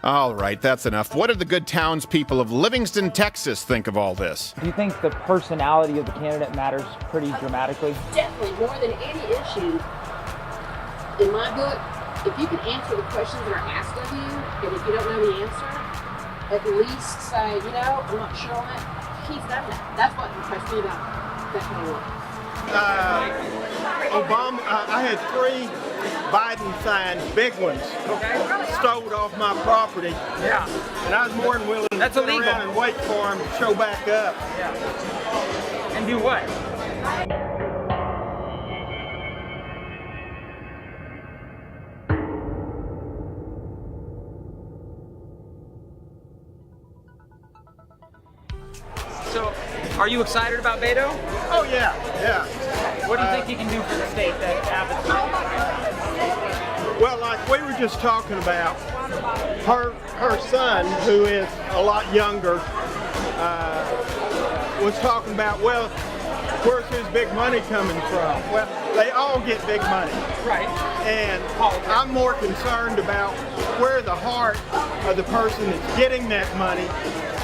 All right, that's enough. What do the good townspeople of Livingston, Texas think of all this? Do you think the personality of the candidate matters pretty dramatically? Definitely, more than any issue. In my book, if you can answer the questions that are asked of you, and if you don't know the answer, at least say, you know, I'm not sure on it. He's done that. That's what impressed me about that kind of work. Obama, I had 3 Biden signed big ones stowed off my property. Yeah. And I was more than willing to sit around and wait for him to show back up. Yeah. And do what? Are you excited about Beto? Oh yeah, yeah. What do you think he can do for the state that Abbott's doing? Well, like we were just talking about, her son, who is a lot younger, was talking about, well, where's his big money coming from? Well, they all get big money. Right. And I'm more concerned about where the heart of the person that's getting that money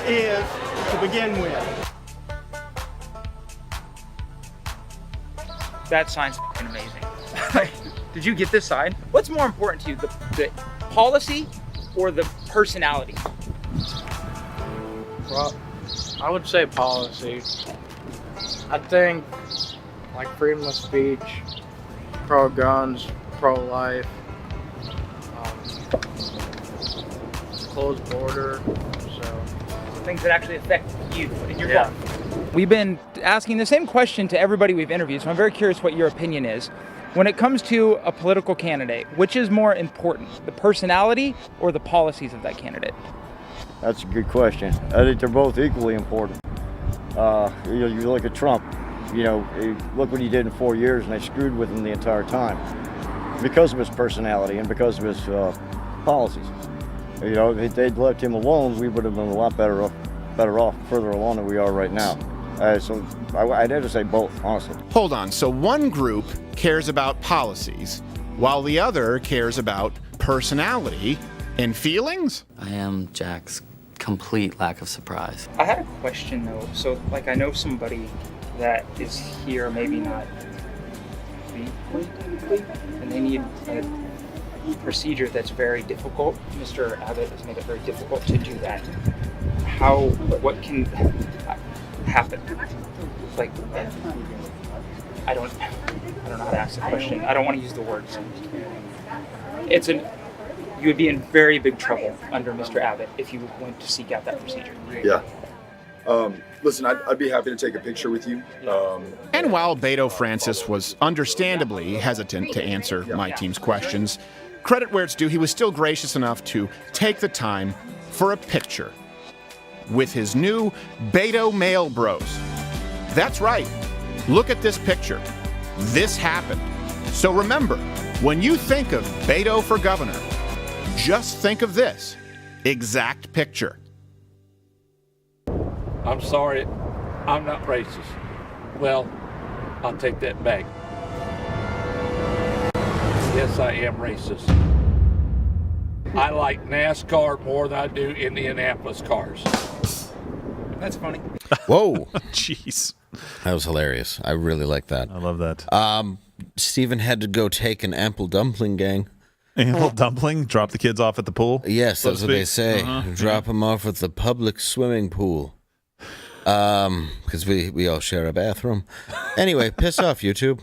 is to begin with. That sign's fucking amazing. Did you get this sign? What's more important to you, the policy or the personality? Well, I would say policy. I think like freedom of speech, pro-guns, pro-life, closed border, so things that actually affect you in your life. We've been asking the same question to everybody we've interviewed, so I'm very curious what your opinion is. When it comes to a political candidate, which is more important, the personality or the policies of that candidate? That's a good question. I think they're both equally important. You look at Trump, look what he did in 4 years, and they screwed with him the entire time because of his personality and because of his policies. If they'd left him alone, we would have been a lot better off, further along than we are right now. So I'd have to say both, honestly. Hold on. So one group cares about policies, while the other cares about personality and feelings? I am Jack's complete lack of surprise. I had a question though. So like I know somebody that is here, maybe not legally, and they need a procedure that's very difficult. Mr. Abbott has made it very difficult to do that. What can happen? Like, I don't know how to ask the question. I don't want to use the words. You would be in very big trouble under Mr. Abbott if you went to seek out that procedure. Yeah. Listen, I'd be happy to take a picture with you. And while Beto Francis was understandably hesitant to answer my team's questions, credit where it's due, he was still gracious enough to take the time for a picture with his new Beto Male Bros. That's right. Look at this picture. This happened. So remember, when you think of Beto for governor, just think of this exact picture. I'm sorry, I'm not racist. Well, I'll take that back. Yes, I am racist. I like NASCAR more than I do Indianapolis cars. That's funny. Whoa. Jeez. That was hilarious. I really like that. I love that. Stephen had to go take an ample dumpling gang. Ample dumpling? Drop the kids off at the pool? Yes, that's what they say. Uh-huh. Drop them off at the public swimming pool. Because we all share a bathroom. Anyway, piss off, YouTube.